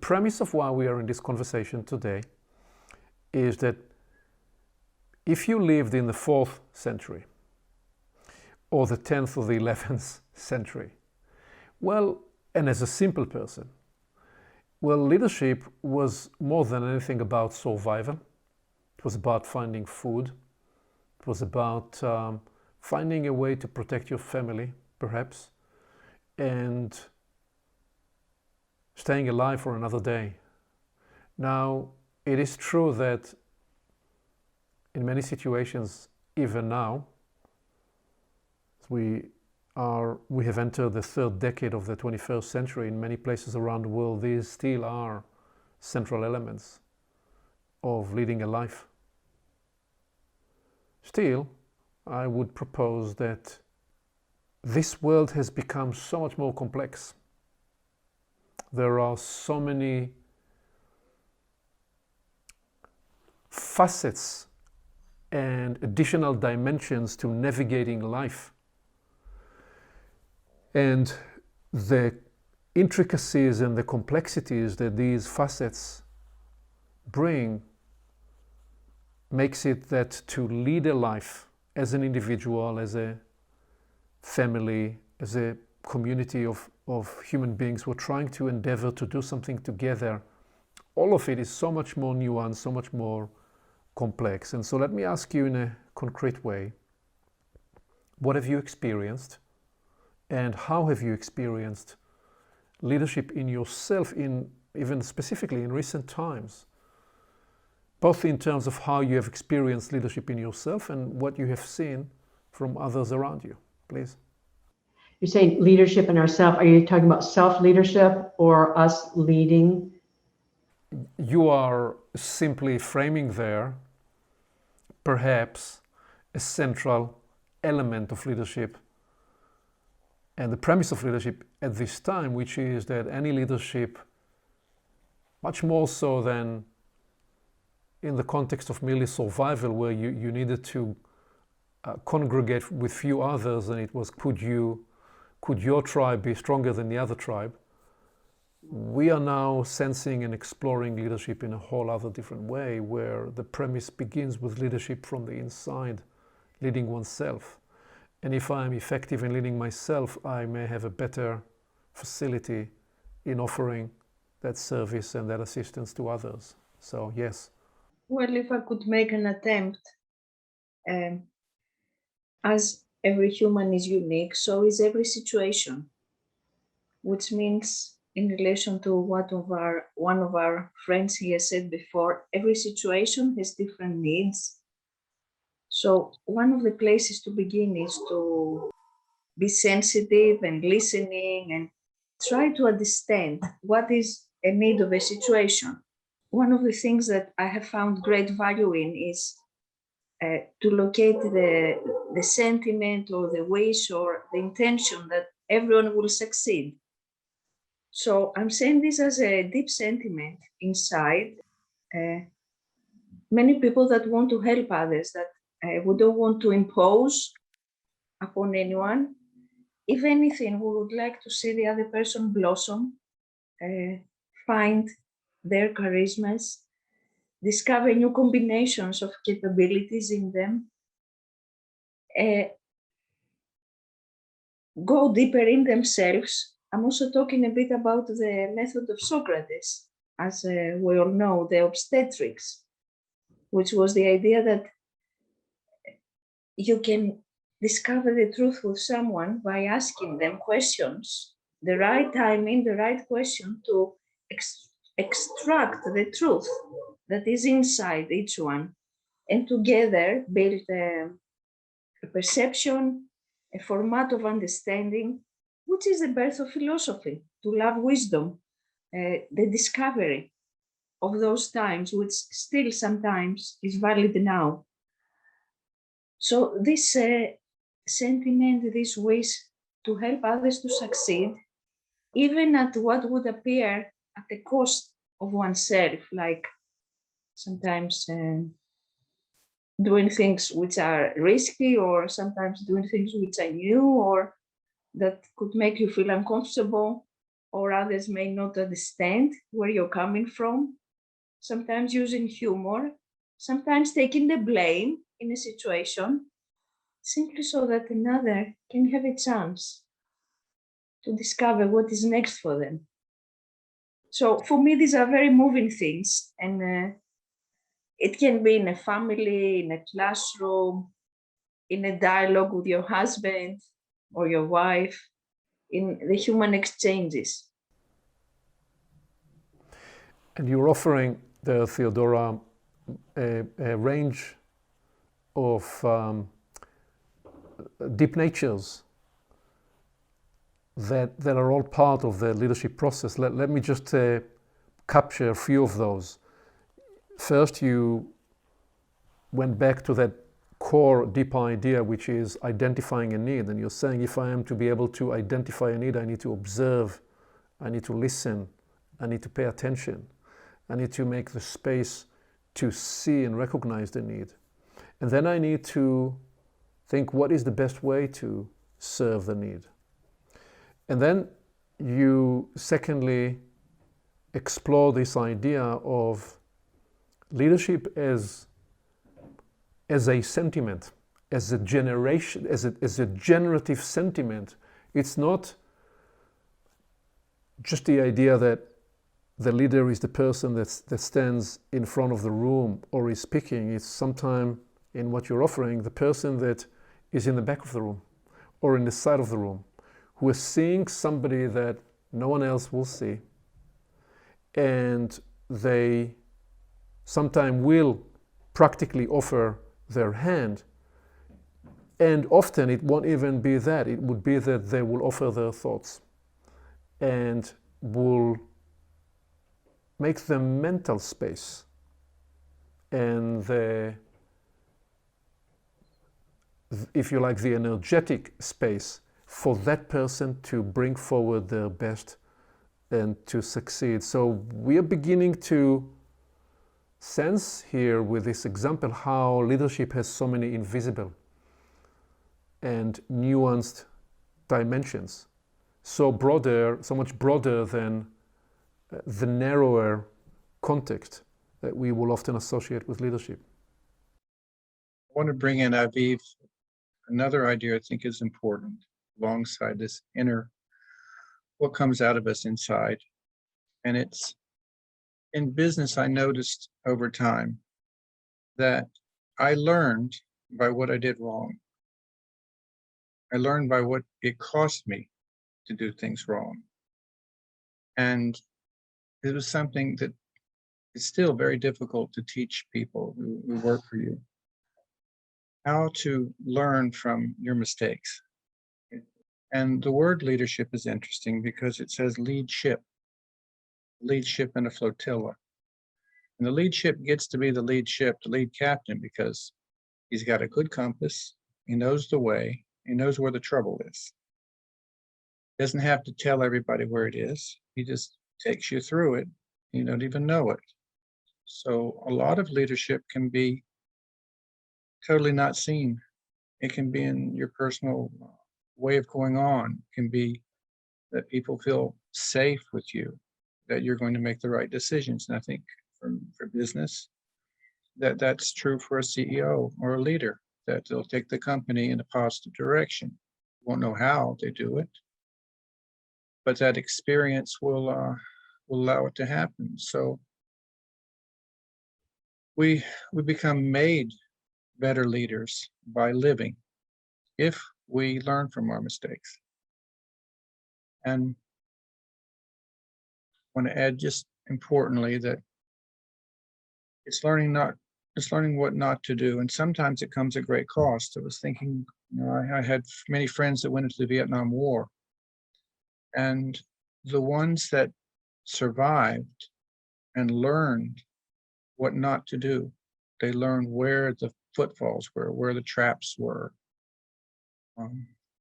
premise of why we are in this conversation today is that if you lived in the 4th century or the 10th or the 11th century, well, and as a simple person, well, leadership was more than anything about survival. It was about finding food. It was about finding a way to protect your family, perhaps, and staying alive for another day. Now, it is true that in many situations, even now, we have entered the 3rd decade of the 21st century. In many places around the world, these still are central elements of leading a life. Still, I would propose that this world has become so much more complex. There are so many facets and additional dimensions to navigating life. And the intricacies and the complexities that these facets bring makes it that to lead a life as an individual, as a family, as a community of human beings who are trying to endeavor to do something together, all of it is so much more nuanced, so much more complex. And so let me ask you in a concrete way, what have you experienced and how have you experienced leadership in yourself, in even specifically in recent times, both in terms of how you have experienced leadership in yourself and what you have seen from others around you, please. You're saying leadership in ourselves. Are you talking about self-leadership or us leading? You are simply framing there perhaps a central element of leadership and the premise of leadership at this time, which is that any leadership, much more so than in the context of merely survival, where you needed to congregate with few others, and it was could your tribe be stronger than the other tribe? We are now sensing and exploring leadership in a whole other different way, where the premise begins with leadership from the inside, leading oneself. And if I'm effective in leading myself, I may have a better facility in offering that service and that assistance to others. So, yes. Well, if I could make an attempt, as every human is unique, so is every situation, which means in relation to what one of our friends here said before, every situation has different needs. So one of the places to begin is to be sensitive and listening and try to understand what is a need of a situation. One of the things that I have found great value in is to locate the sentiment or the wish or the intention that everyone will succeed. So I'm saying this as a deep sentiment inside. Many people that want to help others, that we don't want to impose upon anyone. If anything, we would like to see the other person blossom, find their charismas, discover new combinations of capabilities in them, go deeper in themselves. I'm also talking a bit about the method of Socrates, as we all know, the obstetrics, which was the idea that you can discover the truth with someone by asking them questions, the right timing, the right question to extract the truth that is inside each one, and together build a perception, a format of understanding, which is the birth of philosophy, to love wisdom, the discovery of those times, which still sometimes is valid now. So this sentiment, this wish to help others to succeed, even at what would appear at the cost of oneself, like sometimes doing things which are risky, or sometimes doing things which are new or that could make you feel uncomfortable. or others may not understand where you're coming from, sometimes using humor, sometimes taking the blame in a situation, simply so that another can have a chance to discover what is next for them. So for me, these are very moving things, and it can be in a family, in a classroom, in a dialogue with your husband or your wife, in the human exchanges. And you're offering the Theodora a range of deep natures that are all part of the leadership process. Let me just capture a few of those. First, you went back to that core deep idea, which is identifying a need. And you're saying, if I am to be able to identify a need, I need to observe, I need to listen, I need to pay attention, I need to make the space to see and recognize the need. And then I need to think, what is the best way to serve the need? And then you, secondly, explore this idea of leadership as a sentiment, as a generation, as a generative sentiment. It's not just the idea that the leader is the person that stands in front of the room or is speaking. It's sometime in what you're offering, the person that is in the back of the room or in the side of the room, who is seeing somebody that no one else will see, and they sometime will practically offer their hand, and often it won't even be that. It would be that they will offer their thoughts and will make the mental space and the, if you like, the energetic space for that person to bring forward their best and to succeed. So we are beginning to sense here with this example how leadership has so many invisible and nuanced dimensions, so much broader than the narrower context that we will often associate with leadership. I want to bring in, Aviv, another idea I think is important alongside this inner, what comes out of us inside. And it's, in business, I noticed over time that I learned by what I did wrong. I learned by what it cost me to do things wrong. And it was something that is still very difficult to teach people who work for you, how to learn from your mistakes. And the word leadership is interesting because it says lead ship in a flotilla. And the lead ship gets to be the lead ship, the lead captain, because he's got a good compass, he knows the way, he knows where the trouble is. Doesn't have to tell everybody where it is, he just takes you through it, you don't even know it. So a lot of leadership can be totally not seen. It can be in your personal way of going on. It can be that people feel safe with you, that you're going to make the right decisions. And I think for business, that's true for a CEO or a leader, that they'll take the company in a positive direction. Won't know how they do it, but that experience will allow it to happen. So we become made better leaders by living, if we learn from our mistakes. And I want to add, just importantly, that it's learning what not to do, and sometimes it comes at great cost. I was thinking, I had many friends that went into the Vietnam War, and the ones that survived and learned what not to do, they learned where the footfalls were, where the traps were,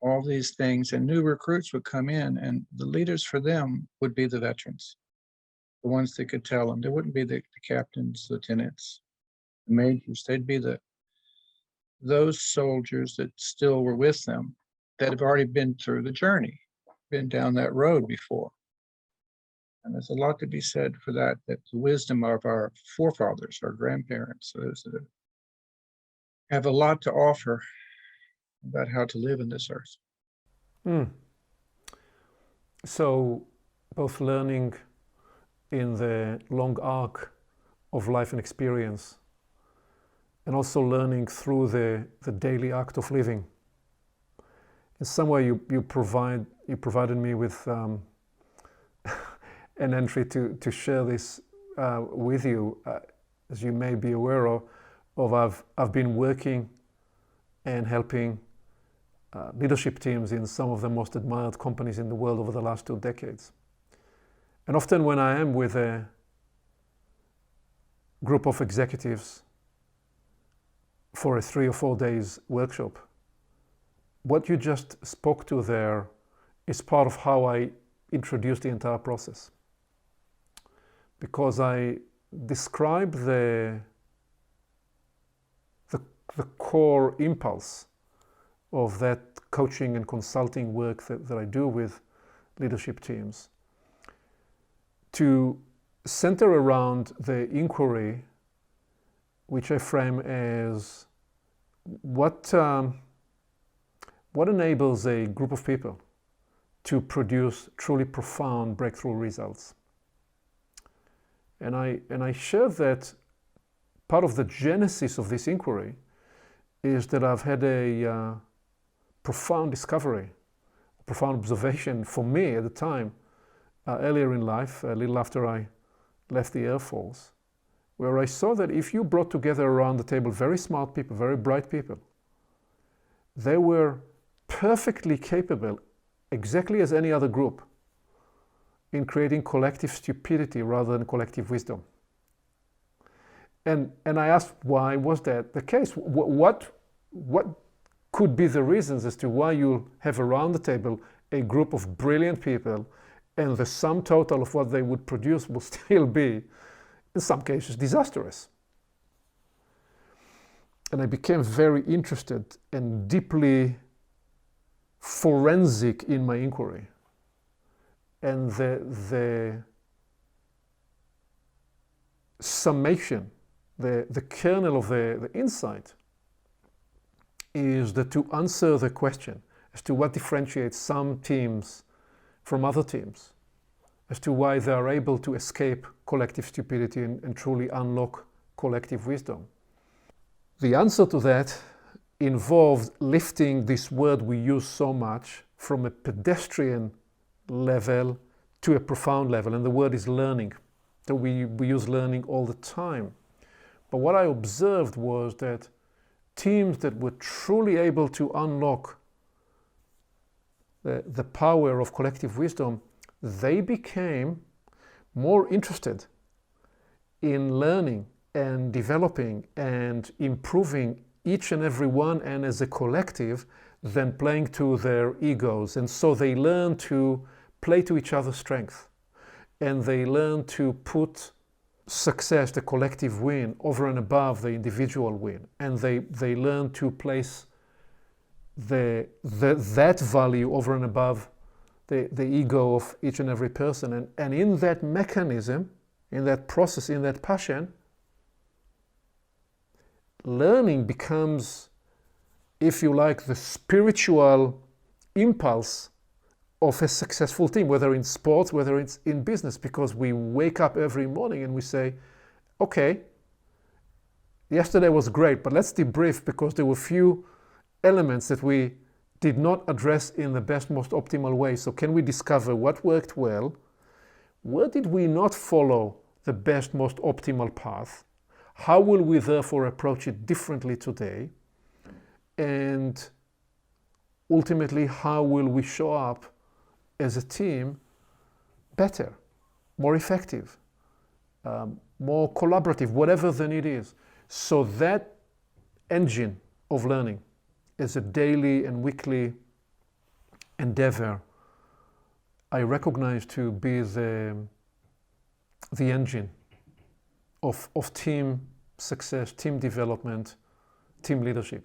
all these things. And new recruits would come in, and the leaders for them would be the veterans, the ones that could tell them. They wouldn't be the captains, lieutenants, the majors. They'd be those soldiers that still were with them, that have already been through the journey, been down that road before. And there's a lot to be said for that, that the wisdom of our forefathers, our grandparents, those that have a lot to offer about how to live in this earth. So both learning in the long arc of life and experience, and also learning through the daily act of living. In some way, you provided me with an entry to share this with you. As you may be aware of, I've been working and helping leadership teams in some of the most admired companies in the world over the last 2 decades. And often when I am with a group of executives for a 3 or 4 days workshop, what you just spoke to there is part of how I introduce the entire process. Because I describe the core impulse of that coaching and consulting work that I do with leadership teams to center around the inquiry, which I frame as what enables a group of people to produce truly profound breakthrough results. And I share that part of the genesis of this inquiry is that I've had a profound discovery, a profound observation for me at the time, earlier in life, a little after I left the Air Force, where I saw that if you brought together around the table very smart people, very bright people, they were perfectly capable, exactly as any other group, in creating collective stupidity rather than collective wisdom. And I asked, why was that the case? What could be the reasons as to why you have around the table a group of brilliant people and the sum total of what they would produce will still be, in some cases, disastrous? And I became very interested and deeply forensic in my inquiry. And the summation, the kernel of the insight is that to answer the question as to what differentiates some teams from other teams, as to why they are able to escape collective stupidity and truly unlock collective wisdom. The answer to that involved lifting this word we use so much from a pedestrian level to a profound level, and the word is learning. So we use learning all the time. But what I observed was that teams that were truly able to unlock the power of collective wisdom, they became more interested in learning and developing and improving each and every one and as a collective than playing to their egos. And so they learn to play to each other's strength, and they learn to put success, the collective win, over and above the individual win, and they learn to place that value over and above the ego of each and every person. And in that mechanism, in that process, in that passion, learning becomes, if you like, the spiritual impulse of a successful team, whether in sports, whether it's in business, because we wake up every morning and we say, okay, yesterday was great, but let's debrief because there were few elements that we did not address in the best, most optimal way. So can we discover what worked well? Where did we not follow the best, most optimal path? How will we therefore approach it differently today? And ultimately, how will we show up as a team better, more effective, more collaborative, whatever the need is? So that engine of learning is a daily and weekly endeavor I recognize to be the engine of team success, team development, team leadership.